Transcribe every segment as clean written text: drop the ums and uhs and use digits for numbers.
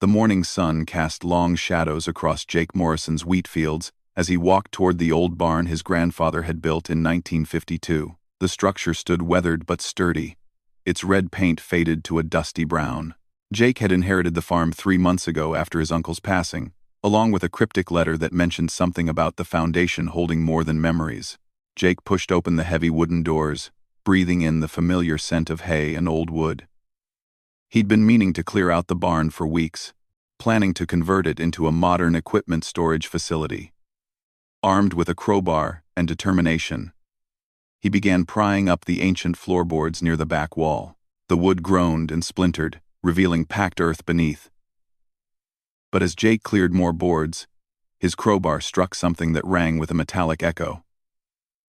The morning sun cast long shadows across Jake Morrison's wheat fields as he walked toward the old barn his grandfather had built in 1952. The structure stood weathered but sturdy, its red paint faded to a dusty brown. Jake had inherited the farm 3 months ago after his uncle's passing, along with a cryptic letter that mentioned something about the foundation holding more than memories. Jake pushed open the heavy wooden doors, breathing in the familiar scent of hay and old wood. He'd been meaning to clear out the barn for weeks, planning to convert it into a modern equipment storage facility. Armed with a crowbar and determination, he began prying up the ancient floorboards near the back wall. The wood groaned and splintered, revealing packed earth beneath. But as Jake cleared more boards, his crowbar struck something that rang with a metallic echo.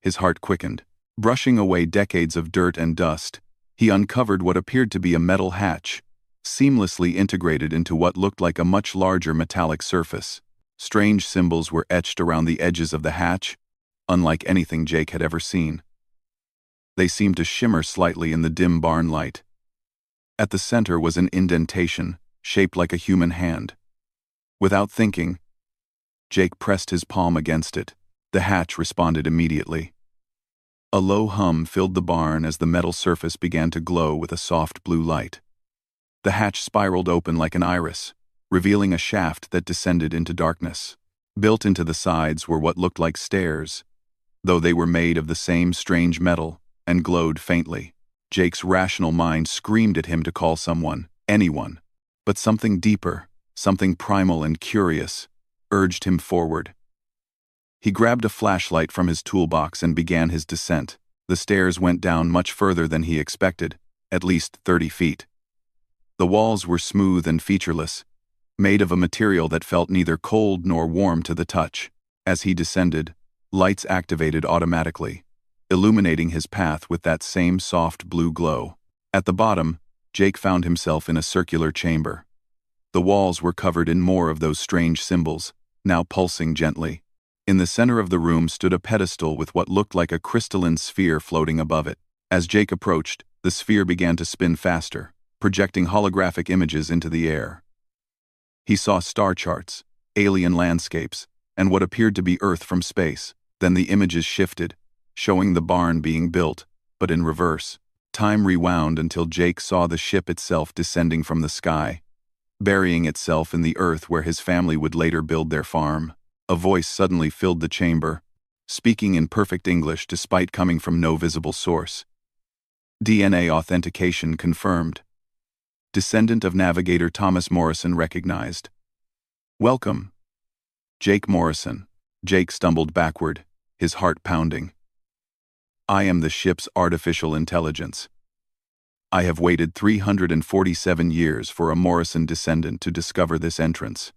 His heart quickened. Brushing away decades of dirt and dust, he uncovered what appeared to be a metal hatch, seamlessly integrated into what looked like a much larger metallic surface. Strange symbols were etched around the edges of the hatch, unlike anything Jake had ever seen. They seemed to shimmer slightly in the dim barn light. At the center was an indentation, shaped like a human hand. Without thinking, Jake pressed his palm against it. The hatch responded immediately. A low hum filled the barn as the metal surface began to glow with a soft blue light. The hatch spiraled open like an iris, revealing a shaft that descended into darkness. Built into the sides were what looked like stairs, though they were made of the same strange metal and glowed faintly. Jake's rational mind screamed at him to call someone, anyone, but something deeper, something primal and curious, urged him forward. He grabbed a flashlight from his toolbox and began his descent. The stairs went down much further than he expected, at least 30 feet. The walls were smooth and featureless, made of a material that felt neither cold nor warm to the touch. As he descended, lights activated automatically, illuminating his path with that same soft blue glow. At the bottom, Jake found himself in a circular chamber. The walls were covered in more of those strange symbols, now pulsing gently. In the center of the room stood a pedestal with what looked like a crystalline sphere floating above it. As Jake approached, the sphere began to spin faster, projecting holographic images into the air. He saw star charts, alien landscapes, and what appeared to be Earth from space. Then the images shifted, showing the barn being built, but in reverse. Time rewound until Jake saw the ship itself descending from the sky, burying itself in the earth where his family would later build their farm. A voice suddenly filled the chamber, speaking in perfect English despite coming from no visible source. DNA authentication confirmed. Descendant of navigator Thomas Morrison recognized. Welcome. Jake Morrison. Jake stumbled backward, his heart pounding. I am the ship's artificial intelligence. I have waited 347 years for a Morrison descendant to discover this entrance.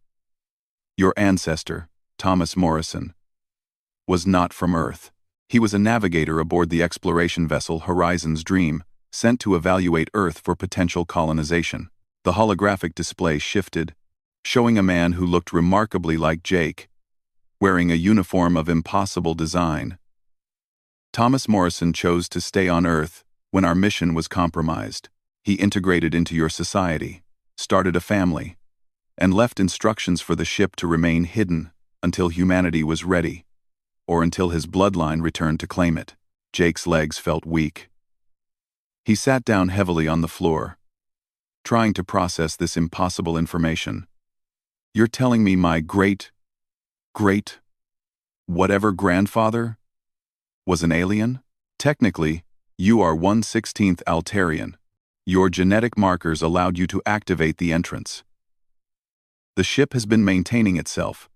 Your ancestor, Thomas Morrison, was not from Earth. He was a navigator aboard the exploration vessel Horizon's Dream, sent to evaluate Earth for potential colonization. The holographic display shifted, showing a man who looked remarkably like Jake, wearing a uniform of impossible design. Thomas Morrison chose to stay on Earth when our mission was compromised. He integrated into your society, started a family, and left instructions for the ship to remain hidden until humanity was ready, or until his bloodline returned to claim it. Jake's legs felt weak. He sat down heavily on the floor, trying to process this impossible information. You're telling me my great, whatever grandfather was an alien? Technically, you are 1/16th Altarian. Your genetic markers allowed you to activate the entrance. The ship has been maintaining itself,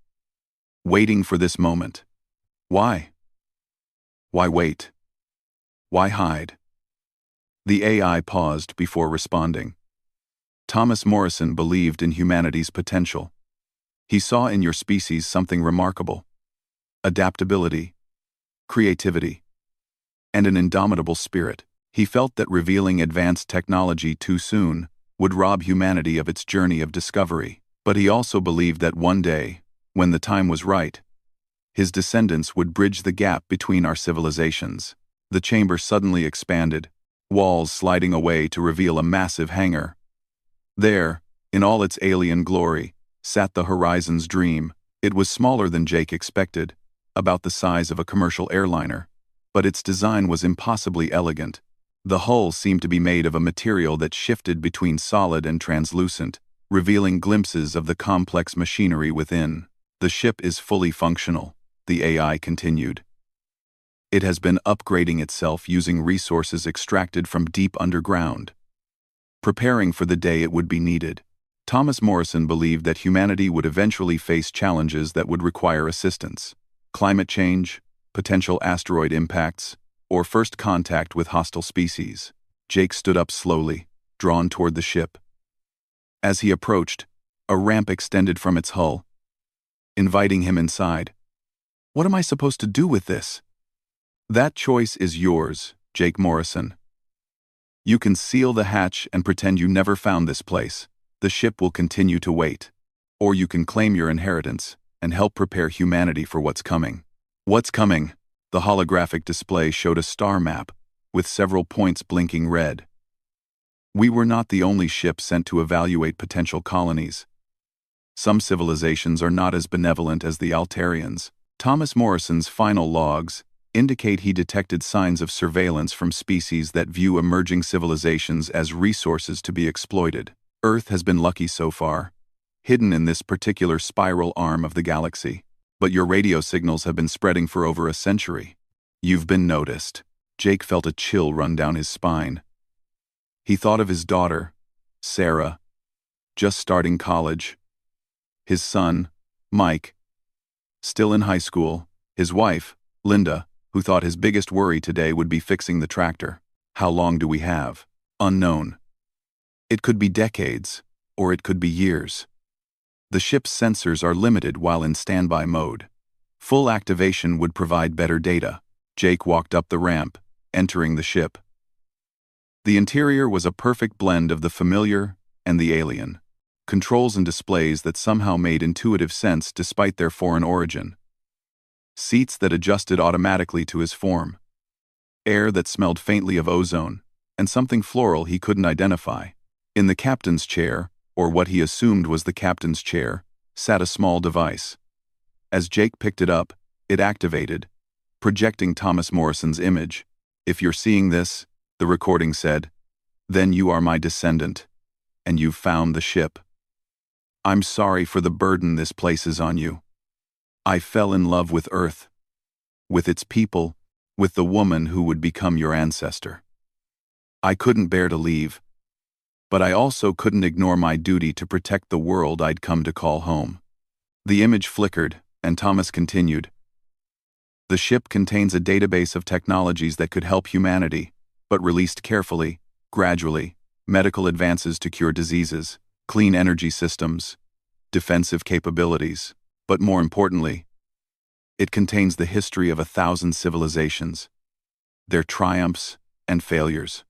waiting for this moment. Why? Why wait? Why hide? The AI paused before responding. Thomas Morrison believed in humanity's potential. He saw in your species something remarkable: adaptability, creativity, and an indomitable spirit. He felt that revealing advanced technology too soon would rob humanity of its journey of discovery. But he also believed that one day, when the time was right, his descendants would bridge the gap between our civilizations. The chamber suddenly expanded, walls sliding away to reveal a massive hangar. There, In all its alien glory, sat the Horizon's dream. It was smaller than Jake expected, about the size of a commercial airliner, but its design was impossibly elegant. The hull seemed to be made of a material that shifted between solid and translucent, revealing glimpses of the complex machinery within. The ship is fully functional, the AI continued. It has been upgrading itself using resources extracted from deep underground, preparing for the day it would be needed. Thomas Morrison believed that humanity would eventually face challenges that would require assistance: climate change, potential asteroid impacts, or first contact with hostile species. Jake stood up slowly, drawn toward the ship. As he approached, a ramp extended from its hull, inviting him inside. "What am I supposed to do with this?" "That choice is yours, Jake Morrison. You can seal the hatch and pretend you never found this place. The ship will continue to wait. Or you can claim your inheritance and help prepare humanity for what's coming." "What's coming?" The holographic display showed a star map, with several points blinking red. "We were not the only ship sent to evaluate potential colonies. Some civilizations are not as benevolent as the Altarians." Thomas Morrison's final logs indicate he detected signs of surveillance from species that view emerging civilizations as resources to be exploited. Earth has been lucky so far, hidden in this particular spiral arm of the galaxy. But your radio signals have been spreading for over a century. You've been noticed. Jake felt a chill run down his spine. He thought of his daughter, Sarah, just starting college. His son, Mike, still in high school. His wife, Linda, who thought his biggest worry today would be fixing the tractor. How long do we have? Unknown. It could be decades, or it could be years. The ship's sensors are limited while in standby mode. Full activation would provide better data. Jake walked up the ramp, entering the ship. The interior was a perfect blend of the familiar and the alien. Controls and displays that somehow made intuitive sense despite their foreign origin. Seats that adjusted automatically to his form. Air that smelled faintly of ozone, and something floral he couldn't identify. In the captain's chair, or what he assumed was the captain's chair, sat a small device. As Jake picked it up, it activated, projecting Thomas Morrison's image. "If you're seeing this," the recording said, "then you are my descendant, and you've found the ship. I'm sorry for the burden this places on you. I fell in love with Earth, with its people, with the woman who would become your ancestor. I couldn't bear to leave, but I also couldn't ignore my duty to protect the world I'd come to call home." The image flickered, and Thomas continued. "The ship contains a database of technologies that could help humanity, but released carefully, gradually: medical advances to cure diseases, clean energy systems, defensive capabilities. But more importantly, it contains the history of 1,000 civilizations, their triumphs and failures.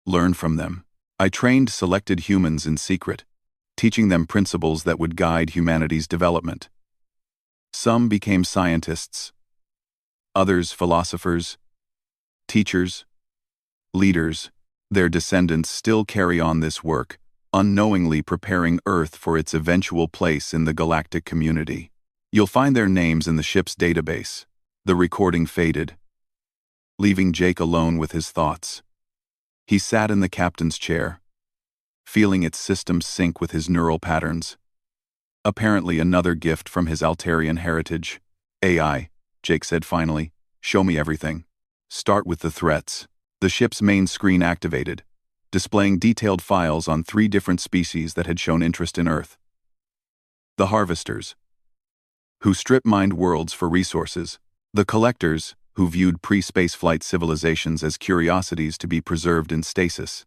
Learn from them." I trained selected humans in secret, teaching them principles that would guide humanity's development. Some became scientists, others philosophers, teachers, leaders. Their descendants still carry on this work, unknowingly preparing Earth for its eventual place in the galactic community. You'll find their names in the ship's database. The recording faded, leaving Jake alone with his thoughts. He sat in the captain's chair, feeling its systems sync with his neural patterns. Apparently another gift from his Altarian heritage. "AI," Jake said finally, "show me everything. Start with the threats." The ship's main screen activated, displaying detailed files on 3 different species that had shown interest in Earth. The harvesters, who strip-mined worlds for resources. The collectors, who viewed pre-spaceflight civilizations as curiosities to be preserved in stasis.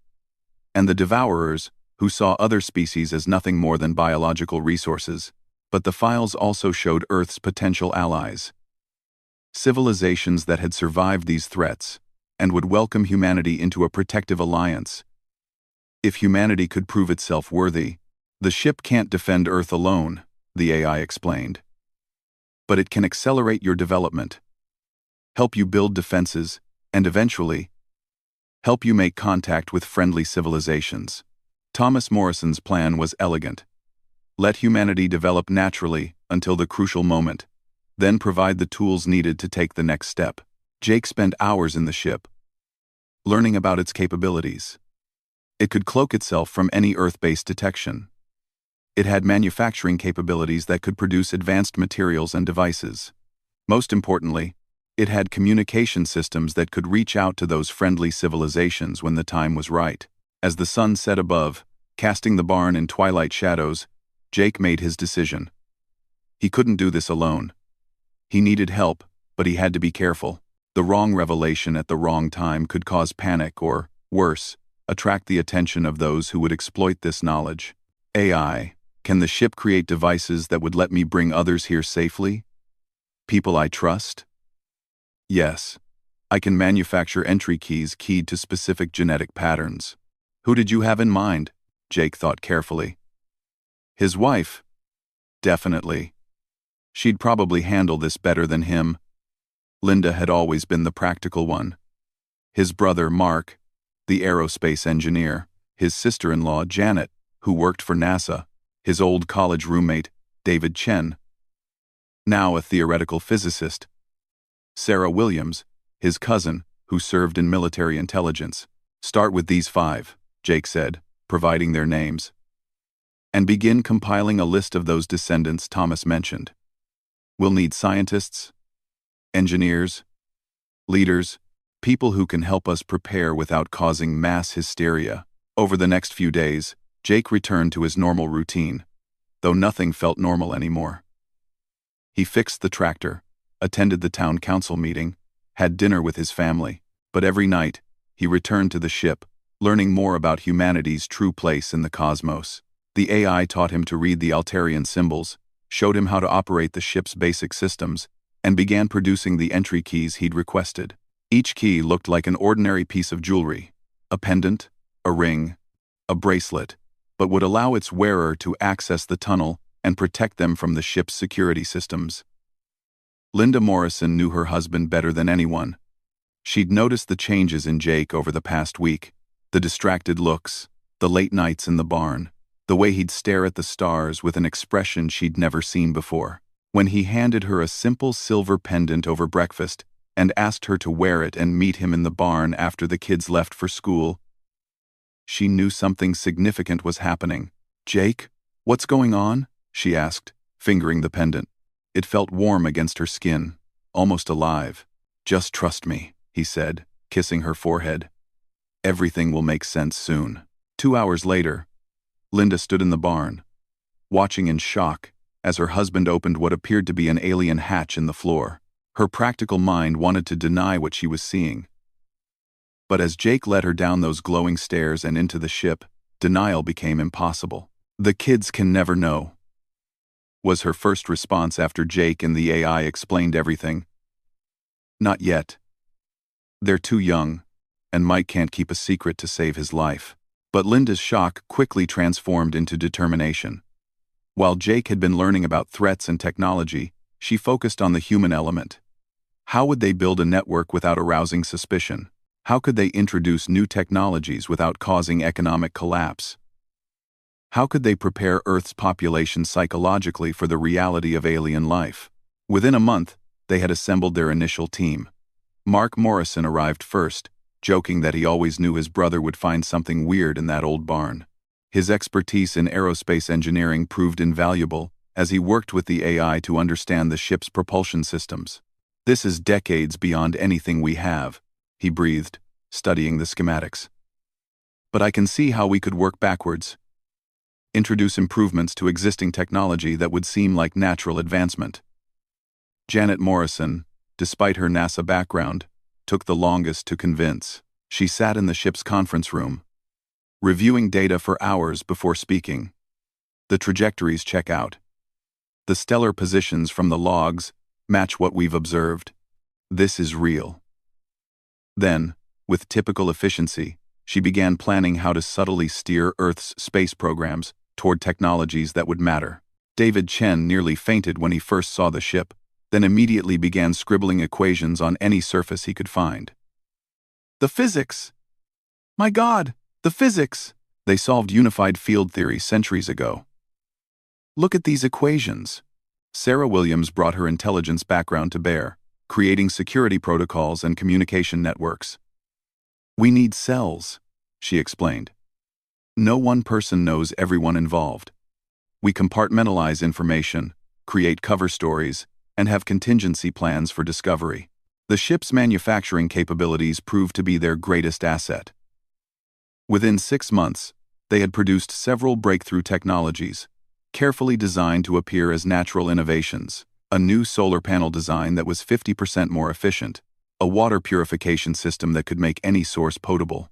And the devourers, who saw other species as nothing more than biological resources. But the files also showed Earth's potential allies. Civilizations that had survived these threats, and would welcome humanity into a protective alliance. If humanity could prove itself worthy, the ship can't defend Earth alone, the AI explained. But it can accelerate your development, help you build defenses, and eventually, help you make contact with friendly civilizations. Thomas Morrison's plan was elegant. Let humanity develop naturally until the crucial moment, then provide the tools needed to take the next step. Jake spent hours in the ship, learning about its capabilities. It could cloak itself from any Earth-based detection. It had manufacturing capabilities that could produce advanced materials and devices. Most importantly, it had communication systems that could reach out to those friendly civilizations when the time was right. As the sun set above, casting the barn in twilight shadows, Jake made his decision. He couldn't do this alone. He needed help, but he had to be careful. The wrong revelation at the wrong time could cause panic or, worse, attract the attention of those who would exploit this knowledge. AI, can the ship create devices that would let me bring others here safely? People I trust? Yes. I can manufacture entry keys keyed to specific genetic patterns. Who did you have in mind? Jake thought carefully. His wife? Definitely. She'd probably handle this better than him. Linda had always been the practical one. His brother, Mark, the aerospace engineer, his sister-in-law, Janet, who worked for NASA, his old college roommate, David Chen, now a theoretical physicist, Sarah Williams, his cousin, who served in military intelligence. Start with these 5, Jake said, providing their names, and begin compiling a list of those descendants Thomas mentioned. We'll need scientists, engineers, leaders, people who can help us prepare without causing mass hysteria. Over the next few days, Jake returned to his normal routine, though nothing felt normal anymore. He fixed the tractor, attended the town council meeting, had dinner with his family, but every night, he returned to the ship, learning more about humanity's true place in the cosmos. The AI taught him to read the Altarian symbols, showed him how to operate the ship's basic systems, and began producing the entry keys he'd requested. Each key looked like an ordinary piece of jewelry, a pendant, a ring, a bracelet, but would allow its wearer to access the tunnel and protect them from the ship's security systems. Linda Morrison knew her husband better than anyone. She'd noticed the changes in Jake over the past week, the distracted looks, the late nights in the barn, the way he'd stare at the stars with an expression she'd never seen before. When he handed her a simple silver pendant over breakfast and asked her to wear it and meet him in the barn after the kids left for school, she knew something significant was happening. Jake, what's going on? She asked, fingering the pendant. It felt warm against her skin, almost alive. Just trust me, he said, kissing her forehead. Everything will make sense soon. 2 hours later, Linda stood in the barn, watching in shock as her husband opened what appeared to be an alien hatch in the floor. Her practical mind wanted to deny what she was seeing. But as Jake led her down those glowing stairs and into the ship, denial became impossible. The kids can never know, was her first response after Jake and the AI explained everything. Not yet. They're too young, and Mike can't keep a secret to save his life. But Linda's shock quickly transformed into determination. While Jake had been learning about threats and technology, she focused on the human element. How would they build a network without arousing suspicion? How could they introduce new technologies without causing economic collapse? How could they prepare Earth's population psychologically for the reality of alien life? Within a month, they had assembled their initial team. Mark Morrison arrived first, joking that he always knew his brother would find something weird in that old barn. His expertise in aerospace engineering proved invaluable as he worked with the AI to understand the ship's propulsion systems. This is decades beyond anything we have, he breathed, studying the schematics. But I can see how we could work backwards. Introduce improvements to existing technology that would seem like natural advancement. Janet Morrison, despite her NASA background, took the longest to convince. She sat in the ship's conference room, reviewing data for hours before speaking. The trajectories check out. The stellar positions from the logs match what we've observed. This is real. Then, with typical efficiency, she began planning how to subtly steer Earth's space programs toward technologies that would matter. David Chen nearly fainted when he first saw the ship, then immediately began scribbling equations on any surface he could find. The physics! My God, the physics! They solved unified field theory centuries ago. Look at these equations. Sarah Williams brought her intelligence background to bear, creating security protocols and communication networks. We need cells, she explained. No one person knows everyone involved. We compartmentalize information, create cover stories, and have contingency plans for discovery. The ship's manufacturing capabilities proved to be their greatest asset. Within 6 months, they had produced several breakthrough technologies, carefully designed to appear as natural innovations: a new solar panel design that was 50% more efficient, a water purification system that could make any source potable,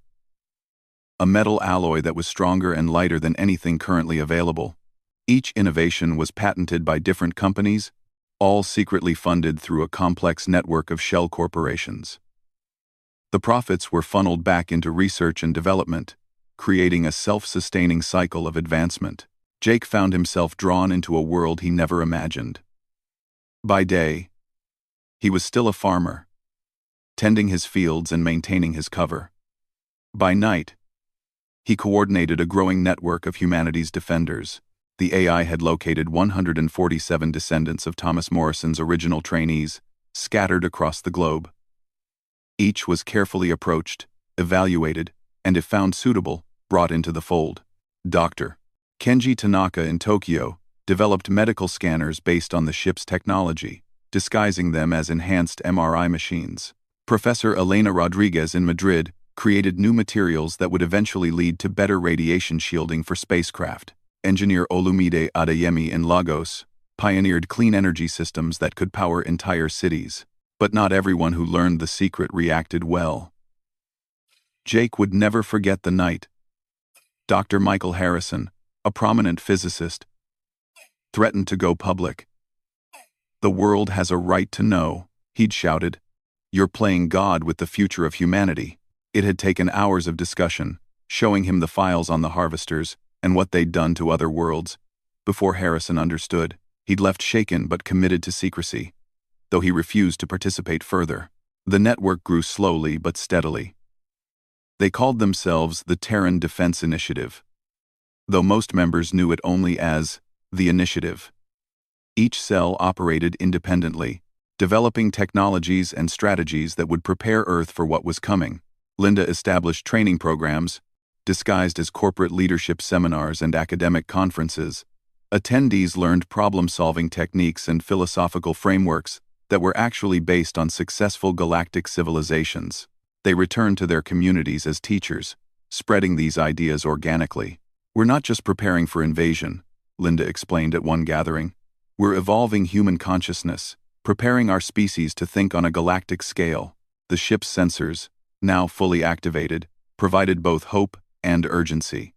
a metal alloy that was stronger and lighter than anything currently available. Each innovation was patented by different companies, all secretly funded through a complex network of shell corporations. The profits were funneled back into research and development, creating a self-sustaining cycle of advancement. Jake found himself drawn into a world he never imagined. By day, he was still a farmer, tending his fields and maintaining his cover. By night, he coordinated a growing network of humanity's defenders. The AI had located 147 descendants of Thomas Morrison's original trainees, scattered across the globe. Each was carefully approached, evaluated, and if found suitable, brought into the fold. Dr. Kenji Tanaka in Tokyo developed medical scanners based on the ship's technology, disguising them as enhanced MRI machines. Professor Elena Rodriguez in Madrid created new materials that would eventually lead to better radiation shielding for spacecraft. Engineer Olumide Adeyemi in Lagos pioneered clean energy systems that could power entire cities. But not everyone who learned the secret reacted well. Jake would never forget the night. Dr. Michael Harrison, a prominent physicist, threatened to go public. "The world has a right to know," he'd shouted. "You're playing God with the future of humanity." It had taken hours of discussion, showing him the files on the harvesters and what they'd done to other worlds. Before Harrison understood, he'd left shaken but committed to secrecy, though he refused to participate further. The network grew slowly but steadily. They called themselves the Terran Defense Initiative, though most members knew it only as the Initiative. Each cell operated independently, developing technologies and strategies that would prepare Earth for what was coming. Linda established training programs, disguised as corporate leadership seminars and academic conferences. Attendees learned problem-solving techniques and philosophical frameworks that were actually based on successful galactic civilizations. They returned to their communities as teachers, spreading these ideas organically. "We're not just preparing for invasion," Linda explained at one gathering. "We're evolving human consciousness, preparing our species to think on a galactic scale." The ship's sensors, now fully activated, provided both hope and urgency.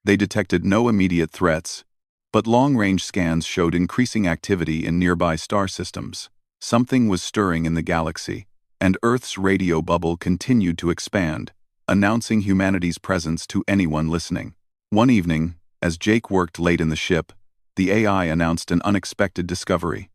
They detected no immediate threats, but long-range scans showed increasing activity in nearby star systems. Something was stirring in the galaxy, and Earth's radio bubble continued to expand, announcing humanity's presence to anyone listening. One evening, as Jake worked late in the ship, the AI announced an unexpected discovery.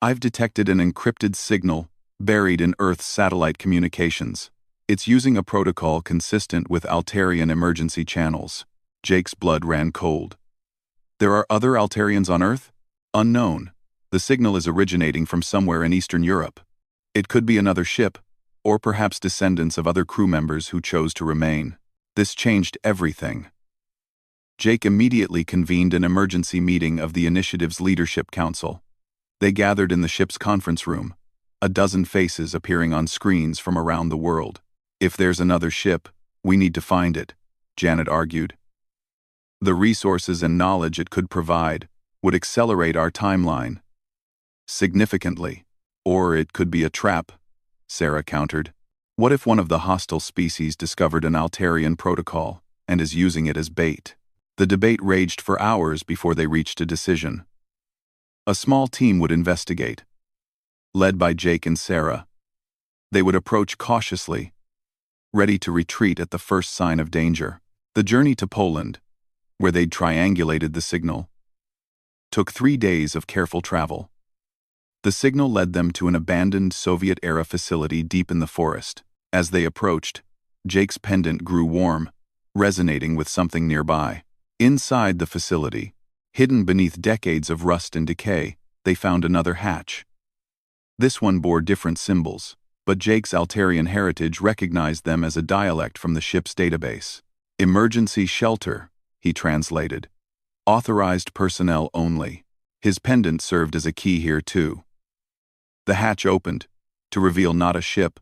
"I've detected an encrypted signal buried in Earth's satellite communications. It's using a protocol consistent with Altarian emergency channels." Jake's blood ran cold. "There are other Altarians on Earth? Unknown. The signal is originating from somewhere in Eastern Europe. It could be another ship, or perhaps descendants of other crew members who chose to remain." This changed everything. Jake immediately convened an emergency meeting of the initiative's leadership council. They gathered in the ship's conference room, a dozen faces appearing on screens from around the world. "If there's another ship, we need to find it," Janet argued. "The resources and knowledge it could provide would accelerate our timeline significantly. Or it could be a trap," Sarah countered. "What if one of the hostile species discovered an Altarian protocol and is using it as bait?" The debate raged for hours before they reached a decision. A small team would investigate, led by Jake and Sarah. They would approach cautiously, ready to retreat at the first sign of danger. The journey to Poland, where they'd triangulated the signal, took 3 days of careful travel. The signal led them to an abandoned Soviet-era facility deep in the forest. As they approached, Jake's pendant grew warm, resonating with something nearby. Inside the facility, hidden beneath decades of rust and decay, they found another hatch. This one bore different symbols, but Jake's Altarian heritage recognized them as a dialect from the ship's database. Emergency shelter, he translated. Authorized personnel only. His pendant served as a key here too. The hatch opened, to reveal not a ship,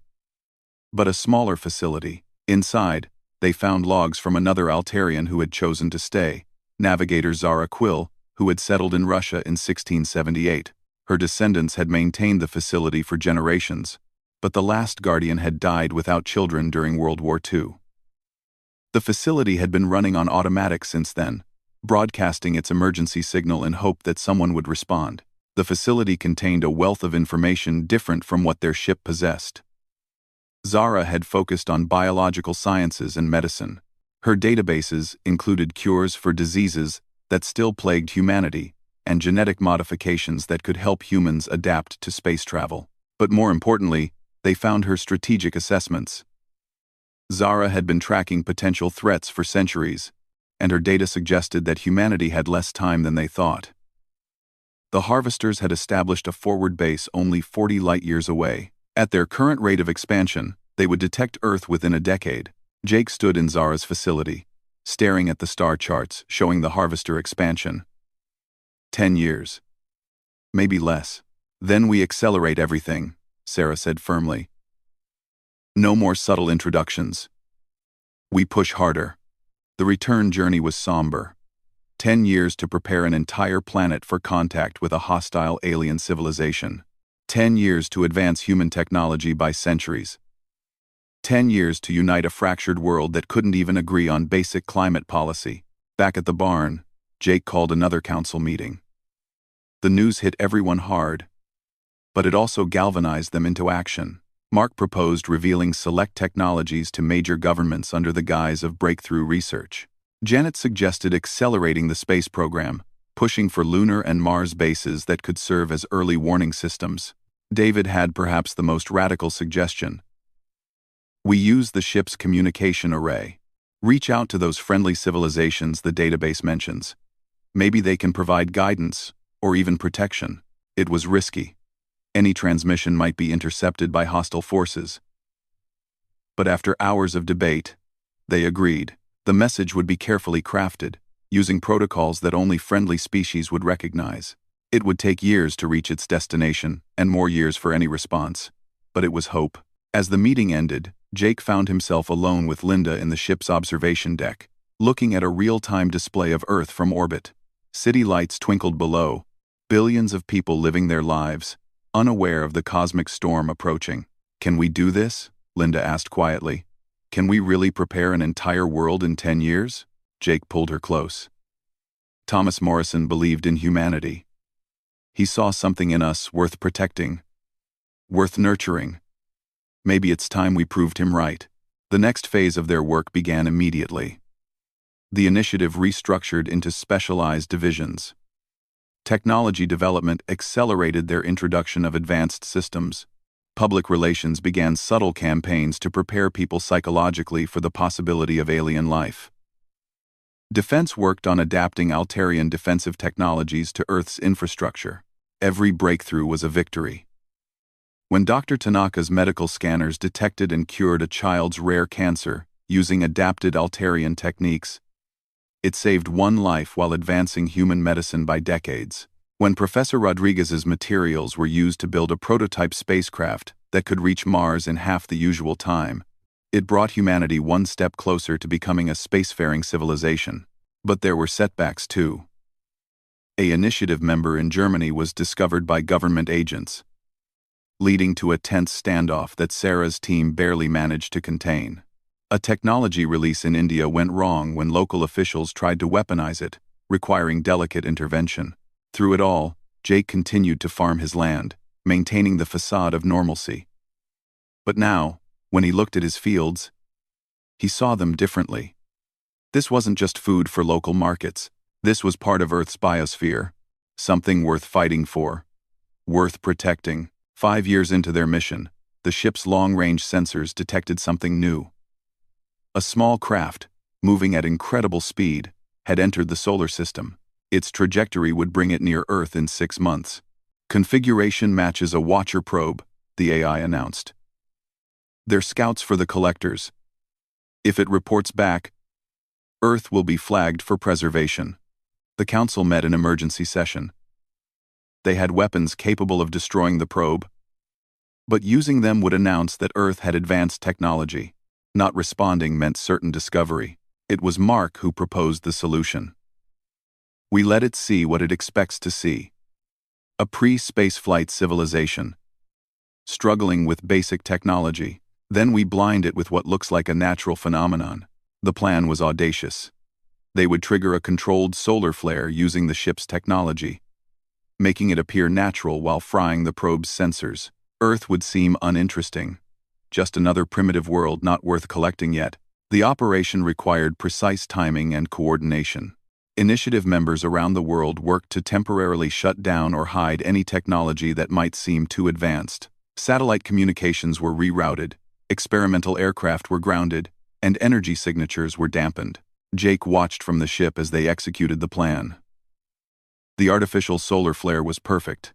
but a smaller facility. Inside, they found logs from another Altarian who had chosen to stay, navigator Zara Quill, who had settled in Russia in 1678. Her descendants had maintained the facility for generations, but the last guardian had died without children during World War II. The facility had been running on automatic since then, broadcasting its emergency signal in hope that someone would respond. The facility contained a wealth of information different from what their ship possessed. Zara had focused on biological sciences and medicine. Her databases included cures for diseases that still plagued humanity and genetic modifications that could help humans adapt to space travel. But more importantly, they found her strategic assessments. Zara had been tracking potential threats for centuries, and her data suggested that humanity had less time than they thought. The Harvesters had established a forward base only 40 light-years away. At their current rate of expansion, they would detect Earth within a decade. Jake stood in Zara's facility, staring at the star charts showing the Harvester expansion. 10 years. Maybe less. Then we accelerate everything, Sarah said firmly. No more subtle introductions. We push harder. The return journey was somber. 10 years to prepare an entire planet for contact with a hostile alien civilization. 10 years to advance human technology by centuries. 10 years to unite a fractured world that couldn't even agree on basic climate policy. Back at the barn, Jake called another council meeting. The news hit everyone hard, but it also galvanized them into action. Mark proposed revealing select technologies to major governments under the guise of breakthrough research. Janet suggested accelerating the space program, pushing for lunar and Mars bases that could serve as early warning systems. David had perhaps the most radical suggestion. We use the ship's communication array. Reach out to those friendly civilizations the database mentions. Maybe they can provide guidance, or even protection. It was risky. Any transmission might be intercepted by hostile forces. But after hours of debate, they agreed. The message would be carefully crafted, using protocols that only friendly species would recognize. It would take years to reach its destination, and more years for any response. But it was hope. As the meeting ended, Jake found himself alone with Linda in the ship's observation deck, looking at a real-time display of Earth from orbit. City lights twinkled below, billions of people living their lives, unaware of the cosmic storm approaching. Can we do this? Linda asked quietly. Can we really prepare an entire world in 10 years? Jake pulled her close. Thomas Morrison believed in humanity. He saw something in us worth protecting, worth nurturing. Maybe it's time we proved him right. The next phase of their work began immediately. The initiative restructured into specialized divisions. Technology development accelerated their introduction of advanced systems. Public relations began subtle campaigns to prepare people psychologically for the possibility of alien life. Defense worked on adapting Altarian defensive technologies to Earth's infrastructure. Every breakthrough was a victory. When Dr. Tanaka's medical scanners detected and cured a child's rare cancer using adapted Altarian techniques, it saved one life while advancing human medicine by decades. When Professor Rodriguez's materials were used to build a prototype spacecraft that could reach Mars in half the usual time, it brought humanity one step closer to becoming a spacefaring civilization. But there were setbacks too. An initiative member in Germany was discovered by government agents, leading to a tense standoff that Sarah's team barely managed to contain. A technology release in India went wrong when local officials tried to weaponize it, requiring delicate intervention. Through it all, Jake continued to farm his land, maintaining the facade of normalcy. But now, when he looked at his fields, he saw them differently. This wasn't just food for local markets. This was part of Earth's biosphere, something worth fighting for, worth protecting. 5 years into their mission, the ship's long-range sensors detected something new. A small craft, moving at incredible speed, had entered the solar system. Its trajectory would bring it near Earth in 6 months. Configuration matches a Watcher probe, the AI announced. They're scouts for the collectors. If it reports back, Earth will be flagged for preservation. The Council met in emergency session. They had weapons capable of destroying the probe, but using them would announce that Earth had advanced technology. Not responding meant certain discovery. It was Mark who proposed the solution. We let it see what it expects to see. A pre-spaceflight civilization, struggling with basic technology. Then we blind it with what looks like a natural phenomenon. The plan was audacious. They would trigger a controlled solar flare using the ship's technology, making it appear natural while frying the probe's sensors. Earth would seem uninteresting. Just another primitive world not worth collecting yet. The operation required precise timing and coordination. Initiative members around the world worked to temporarily shut down or hide any technology that might seem too advanced. Satellite communications were rerouted, experimental aircraft were grounded, and energy signatures were dampened. Jake watched from the ship as they executed the plan. The artificial solar flare was perfect.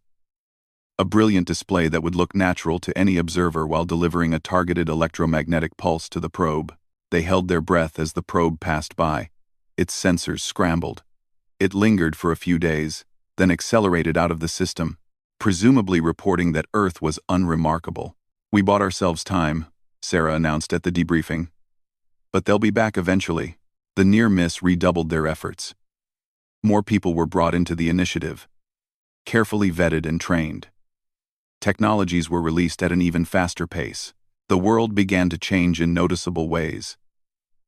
A brilliant display that would look natural to any observer while delivering a targeted electromagnetic pulse to the probe. They held their breath as the probe passed by. Its sensors scrambled. It lingered for a few days, then accelerated out of the system, presumably reporting that Earth was unremarkable. We bought ourselves time, Sarah announced at the debriefing. But they'll be back eventually. The near miss redoubled their efforts. More people were brought into the initiative, carefully vetted and trained. Technologies were released at an even faster pace. The world began to change in noticeable ways,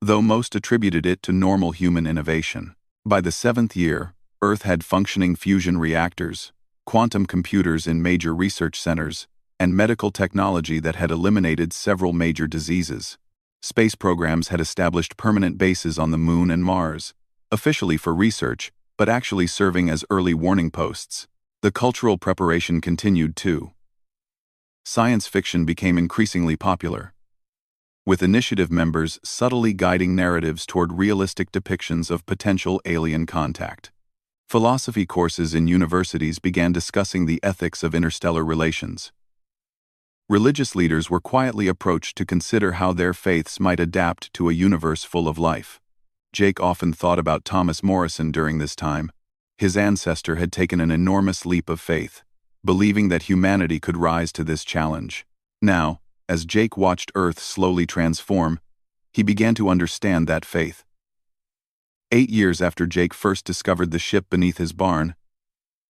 though most attributed it to normal human innovation. By the 7th year, Earth had functioning fusion reactors, quantum computers in major research centers, and medical technology that had eliminated several major diseases. Space programs had established permanent bases on the Moon and Mars, officially for research, but actually serving as early warning posts. The cultural preparation continued too. Science fiction became increasingly popular, with initiative members subtly guiding narratives toward realistic depictions of potential alien contact. Philosophy courses in universities began discussing the ethics of interstellar relations. Religious leaders were quietly approached to consider how their faiths might adapt to a universe full of life. Jake often thought about Thomas Morrison during this time. His ancestor had taken an enormous leap of faith, believing that humanity could rise to this challenge. Now, as Jake watched Earth slowly transform, he began to understand that faith. 8 years after Jake first discovered the ship beneath his barn,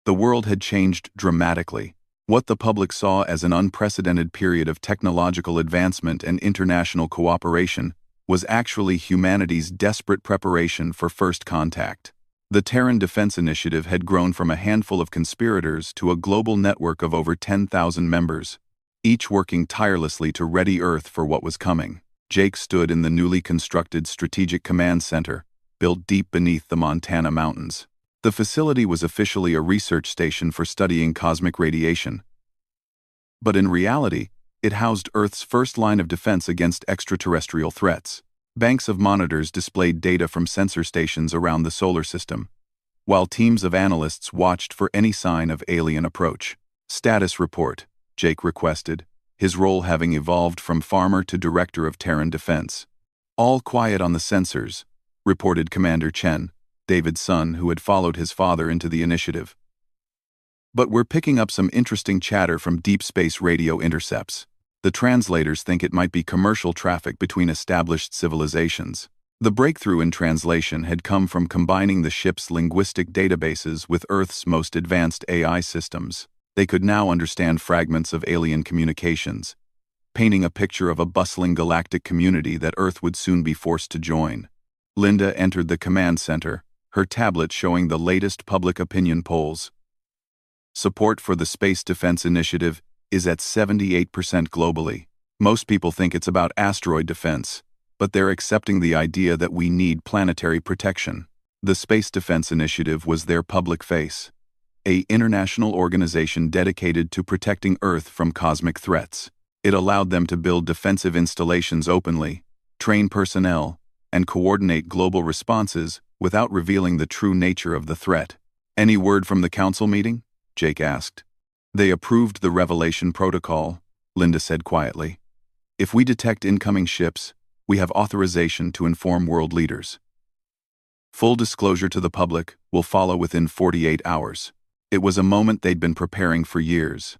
the world had changed dramatically. What the public saw as an unprecedented period of technological advancement and international cooperation was actually humanity's desperate preparation for first contact. The Terran Defense Initiative had grown from a handful of conspirators to a global network of over 10,000 members, each working tirelessly to ready Earth for what was coming. Jake stood in the newly constructed Strategic Command Center, built deep beneath the Montana mountains. The facility was officially a research station for studying cosmic radiation, but in reality, it housed Earth's first line of defense against extraterrestrial threats. Banks of monitors displayed data from sensor stations around the solar system, while teams of analysts watched for any sign of alien approach. Status report, Jake requested, his role having evolved from farmer to director of Terran Defense. All quiet on the sensors, reported Commander Chen, David's son who had followed his father into the initiative. But we're picking up some interesting chatter from deep space radio intercepts. The translators think it might be commercial traffic between established civilizations. The breakthrough in translation had come from combining the ship's linguistic databases with Earth's most advanced AI systems. They could now understand fragments of alien communications, painting a picture of a bustling galactic community that Earth would soon be forced to join. Linda entered the command center, her tablet showing the latest public opinion polls. Support for the Space Defense Initiative is at 78% globally. Most people think it's about asteroid defense, but they're accepting the idea that we need planetary protection. The Space Defense Initiative was their public face, an international organization dedicated to protecting Earth from cosmic threats. It allowed them to build defensive installations openly, train personnel, and coordinate global responses without revealing the true nature of the threat. Any word from the council meeting? Jake asked. They approved the Revelation Protocol, Linda said quietly. If we detect incoming ships, we have authorization to inform world leaders. Full disclosure to the public will follow within 48 hours. It was a moment they'd been preparing for years.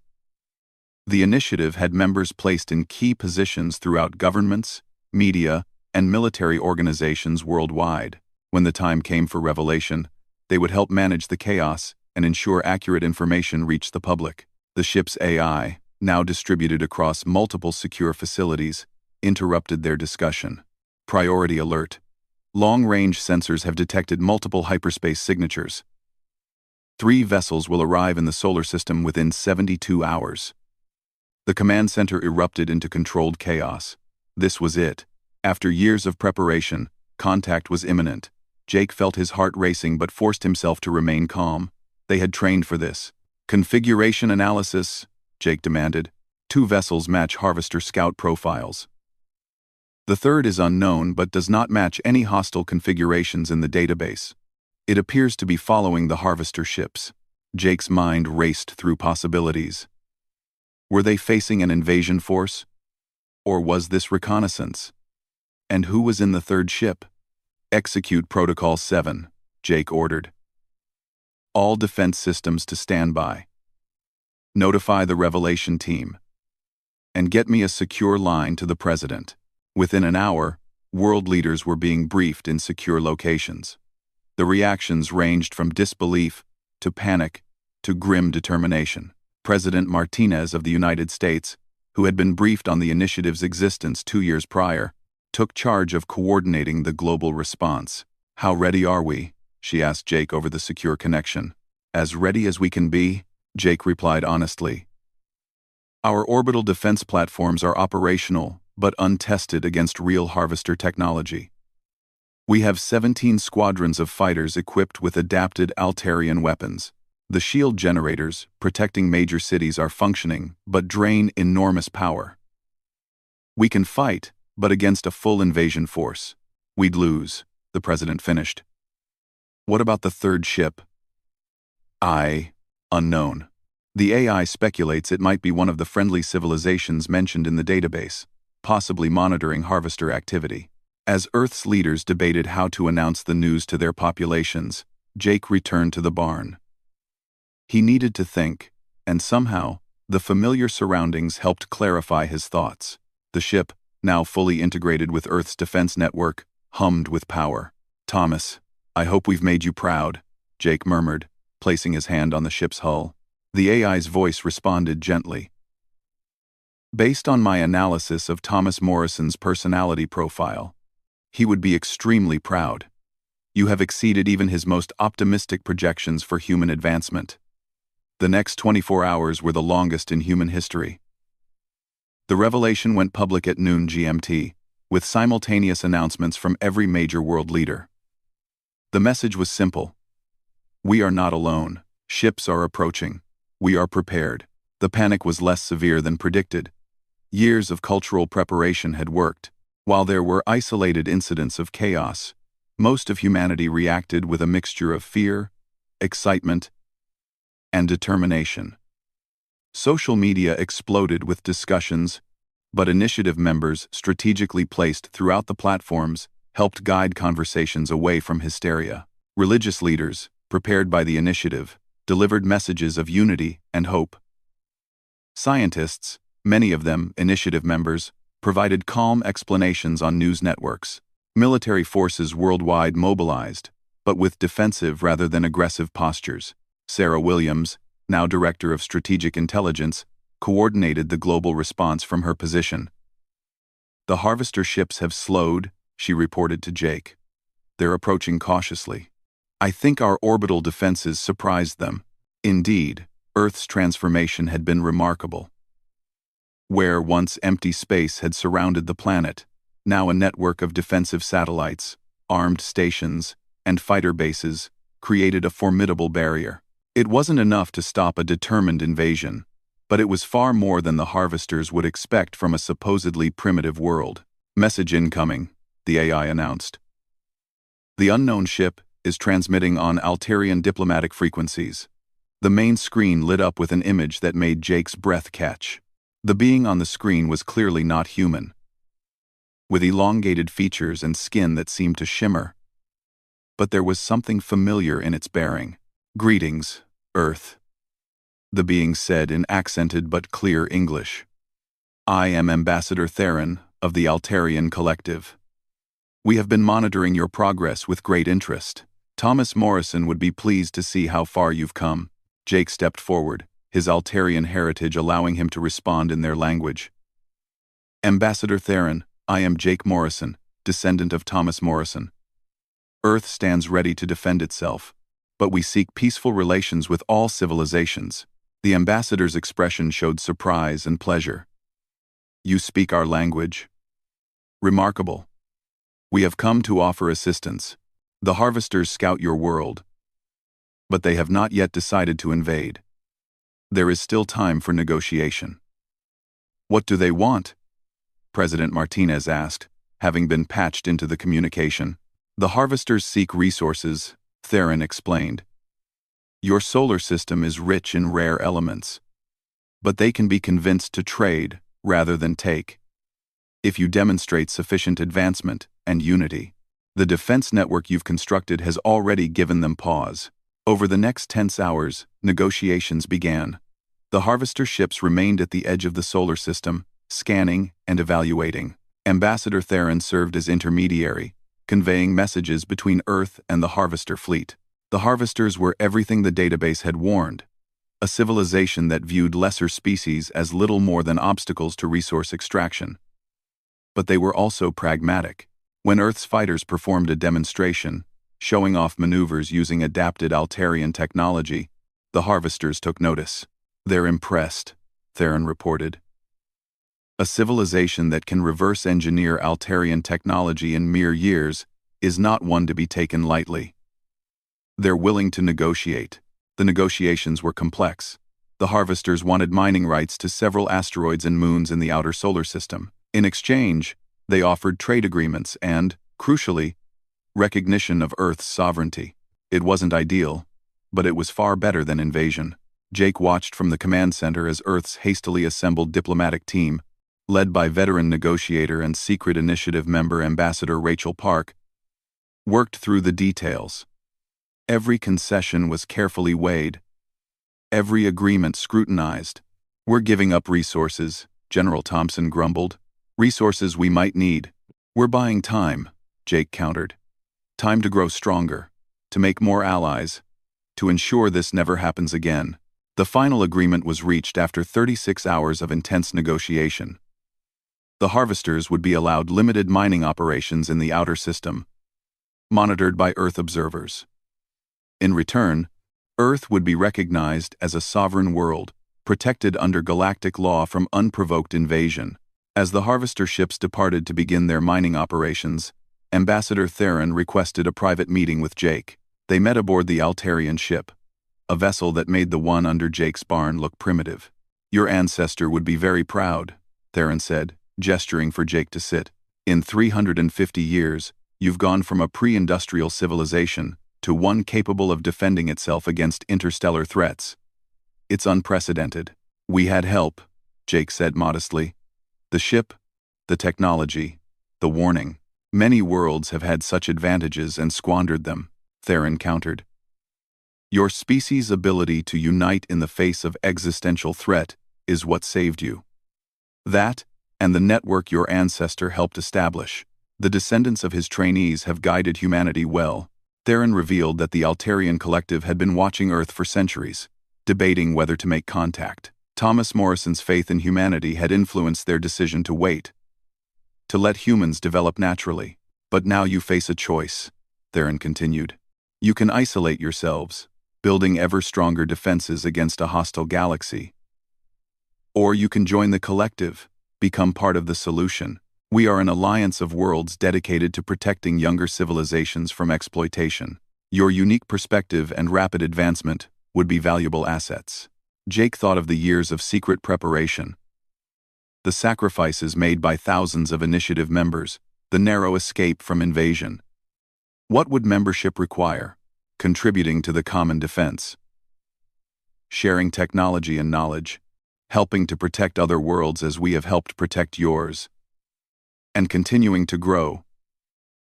The initiative had members placed in key positions throughout governments, media, and military organizations worldwide. When the time came for revelation, they would help manage the chaos and ensure accurate information reached the public. The ship's AI, now distributed across multiple secure facilities, interrupted their discussion. Priority alert. Long-range sensors have detected multiple hyperspace signatures. 3 vessels will arrive in the solar system within 72 hours. The command center erupted into controlled chaos. This was it. After years of preparation, contact was imminent. Jake felt his heart racing but forced himself to remain calm. They had trained for this. Configuration analysis, Jake demanded. 2 vessels match Harvester scout profiles. The third is unknown but does not match any hostile configurations in the database. It appears to be following the Harvester ships. Jake's mind raced through possibilities. Were they facing an invasion force? Or was this reconnaissance? And who was in the third ship? Execute Protocol 7, Jake ordered. All defense systems to stand by. Notify the Revelation team. And get me a secure line to the President. Within an hour, world leaders were being briefed in secure locations. The reactions ranged from disbelief to panic to grim determination. President Martinez of the United States, who had been briefed on the initiative's existence 2 years prior, took charge of coordinating the global response. How ready are we? She asked Jake over the secure connection. As ready as we can be, Jake replied honestly. Our orbital defense platforms are operational, but untested against real Harvester technology. We have 17 squadrons of fighters equipped with adapted Altarian weapons. The shield generators, protecting major cities, are functioning, but drain enormous power. We can fight, but against a full invasion force, we'd lose, the president finished. What about the third ship? Unknown. The AI speculates it might be one of the friendly civilizations mentioned in the database, possibly monitoring Harvester activity. As Earth's leaders debated how to announce the news to their populations, Jake returned to the barn. He needed to think, and somehow, the familiar surroundings helped clarify his thoughts. The ship, now fully integrated with Earth's defense network, hummed with power. Thomas, I hope we've made you proud, Jake murmured, placing his hand on the ship's hull. The AI's voice responded gently. Based on my analysis of Thomas Morrison's personality profile, he would be extremely proud. You have exceeded even his most optimistic projections for human advancement. The next 24 hours were the longest in human history. The revelation went public at noon GMT, with simultaneous announcements from every major world leader. The message was simple. We are not alone. Ships are approaching. We are prepared. The panic was less severe than predicted. Years of cultural preparation had worked. While there were isolated incidents of chaos, most of humanity reacted with a mixture of fear, excitement, and determination. Social media exploded with discussions, but initiative members strategically placed throughout the platforms helped guide conversations away from hysteria. Religious leaders, prepared by the initiative, delivered messages of unity and hope. Scientists, many of them initiative members, provided calm explanations on news networks. Military forces worldwide mobilized, but with defensive rather than aggressive postures. Sarah Williams, now Director of Strategic Intelligence, coordinated the global response from her position. The Harvester ships have slowed, she reported to Jake. They're approaching cautiously. I think our orbital defenses surprised them. Indeed, Earth's transformation had been remarkable. Where once empty space had surrounded the planet, now a network of defensive satellites, armed stations, and fighter bases created a formidable barrier. It wasn't enough to stop a determined invasion, but it was far more than the Harvesters would expect from a supposedly primitive world. Message incoming, the AI announced. The unknown ship is transmitting on Altarian diplomatic frequencies. The main screen lit up with an image that made Jake's breath catch. The being on the screen was clearly not human, with elongated features and skin that seemed to shimmer. But there was something familiar in its bearing. "Greetings, Earth," the being said in accented but clear English. "I am Ambassador Theron of the Altarian Collective. We have been monitoring your progress with great interest. Thomas Morrison would be pleased to see how far you've come." Jake stepped forward, his Altarian heritage allowing him to respond in their language. "Ambassador Theron, I am Jake Morrison, descendant of Thomas Morrison. Earth stands ready to defend itself, but we seek peaceful relations with all civilizations." The ambassador's expression showed surprise and pleasure. "You speak our language? Remarkable. We have come to offer assistance. The harvesters scout your world, but they have not yet decided to invade. There is still time for negotiation." "What do they want?" President Martinez asked, having been patched into the communication. "The harvesters seek resources," Theron explained. "Your solar system is rich in rare elements, but they can be convinced to trade rather than take, if you demonstrate sufficient advancement and unity. The defense network you've constructed has already given them pause." Over the next tense hours, negotiations began. The harvester ships remained at the edge of the solar system, scanning and evaluating. Ambassador Theron served as intermediary, conveying messages between Earth and the harvester fleet. The harvesters were everything the database had warned: a civilization that viewed lesser species as little more than obstacles to resource extraction. But they were also pragmatic. When Earth's fighters performed a demonstration, showing off maneuvers using adapted Altarian technology, the harvesters took notice. "They're impressed," Theron reported. "A civilization that can reverse engineer Altarian technology in mere years is not one to be taken lightly. They're willing to negotiate." The negotiations were complex. The harvesters wanted mining rights to several asteroids and moons in the outer solar system. In exchange, they offered trade agreements and, crucially, recognition of Earth's sovereignty. It wasn't ideal, but it was far better than invasion. Jake watched from the command center as Earth's hastily assembled diplomatic team, led by veteran negotiator and Secret Initiative member Ambassador Rachel Park, worked through the details. Every concession was carefully weighed, every agreement scrutinized. "We're giving up resources," General Thompson grumbled. "Resources we might need." "We're buying time," Jake countered. "Time to grow stronger, to make more allies, to ensure this never happens again." The final agreement was reached after 36 hours of intense negotiation. The harvesters would be allowed limited mining operations in the outer system, monitored by Earth observers. In return, Earth would be recognized as a sovereign world, protected under galactic law from unprovoked invasion. As the harvester ships departed to begin their mining operations, Ambassador Theron requested a private meeting with Jake. They met aboard the Altarian ship, a vessel that made the one under Jake's barn look primitive. "Your ancestor would be very proud," Theron said, gesturing for Jake to sit. "In 350 years, you've gone from a pre-industrial civilization to one capable of defending itself against interstellar threats. It's unprecedented." "We had help," Jake said modestly. "The ship, the technology, the warning. Many worlds have had such advantages and squandered them," Theron countered. "Your species' ability to unite in the face of existential threat is what saved you. That, and the network your ancestor helped establish. The descendants of his trainees have guided humanity well." Theron revealed that the Altarian Collective had been watching Earth for centuries, debating whether to make contact. Thomas Morrison's faith in humanity had influenced their decision to wait, to let humans develop naturally. "But now you face a choice," Theron continued. "You can isolate yourselves, building ever stronger defenses against a hostile galaxy. Or you can join the Collective, become part of the solution. We are an alliance of worlds dedicated to protecting younger civilizations from exploitation. Your unique perspective and rapid advancement would be valuable assets." Jake thought of the years of secret preparation, the sacrifices made by thousands of initiative members, the narrow escape from invasion. What would membership require? Contributing to the common defense. Sharing technology and knowledge. Helping to protect other worlds as we have helped protect yours. And continuing to grow.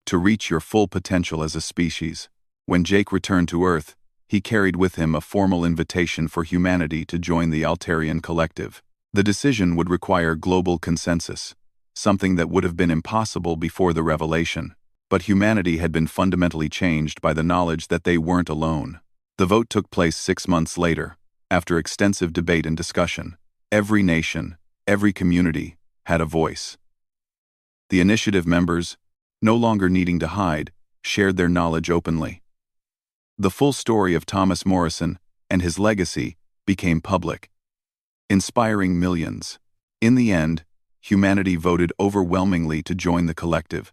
To reach your full potential as a species. When Jake returned to Earth, he carried with him a formal invitation for humanity to join the Altarian collective. The decision would require global consensus, something that would have been impossible before the revelation. But humanity had been fundamentally changed by the knowledge that they weren't alone. The vote took place 6 months later, after extensive debate and discussion. Every nation, every community, had a voice. The initiative members, no longer needing to hide, shared their knowledge openly. The full story of Thomas Morrison and his legacy became public, inspiring millions. In the end, humanity voted overwhelmingly to join the collective.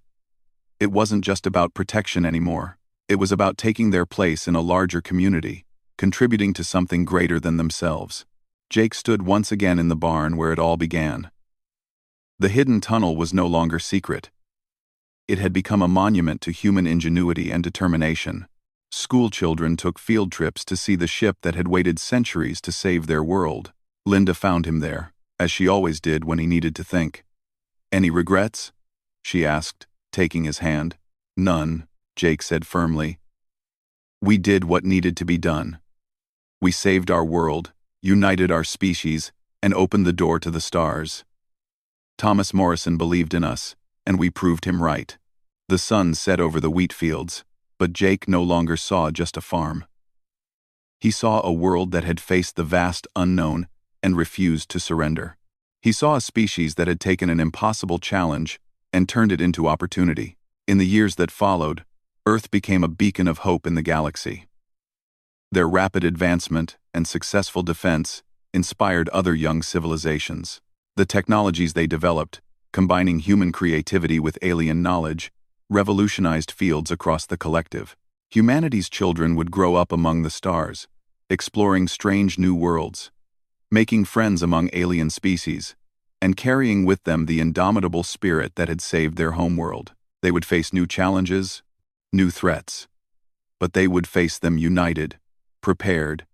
It wasn't just about protection anymore. It was about taking their place in a larger community, contributing to something greater than themselves. Jake stood once again in the barn where it all began. The hidden tunnel was no longer secret. It had become a monument to human ingenuity and determination. School children took field trips to see the ship that had waited centuries to save their world. Linda found him there, as she always did when he needed to think. "Any regrets?" she asked, taking his hand. "None," Jake said firmly. "We did what needed to be done. We saved our world, united our species, and opened the door to the stars. Thomas Morrison believed in us, and we proved him right." The sun set over the wheat fields, but Jake no longer saw just a farm. He saw a world that had faced the vast unknown and refused to surrender. He saw a species that had taken an impossible challenge and turned it into opportunity. In the years that followed, Earth became a beacon of hope in the galaxy. Their rapid advancement and successful defense inspired other young civilizations. The technologies they developed, combining human creativity with alien knowledge, revolutionized fields across the collective. Humanity's children would grow up among the stars, exploring strange new worlds, making friends among alien species, and carrying with them the indomitable spirit that had saved their homeworld. They would face new challenges, new threats, but they would face them united, prepared,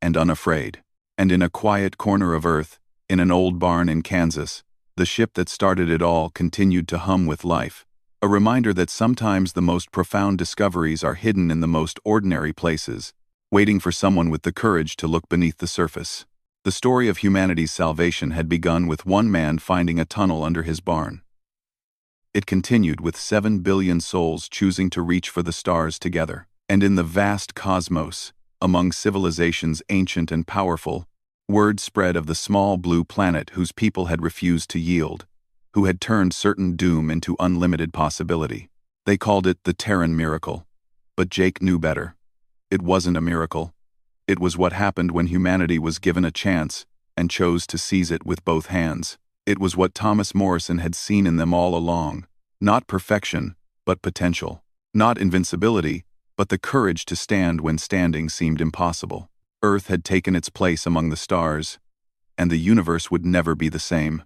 and unafraid. And in a quiet corner of Earth, in an old barn in Kansas, the ship that started it all continued to hum with life. A reminder that sometimes the most profound discoveries are hidden in the most ordinary places, waiting for someone with the courage to look beneath the surface. The story of humanity's salvation had begun with one man finding a tunnel under his barn. It continued with 7 billion souls choosing to reach for the stars together. And in the vast cosmos, among civilizations ancient and powerful, word spread of the small blue planet whose people had refused to yield, who had turned certain doom into unlimited possibility. They called it the Terran miracle. But Jake knew better. It wasn't a miracle. It was what happened when humanity was given a chance and chose to seize it with both hands. It was what Thomas Morrison had seen in them all along. Not perfection, but potential. Not invincibility, but the courage to stand when standing seemed impossible. Earth had taken its place among the stars, and the universe would never be the same.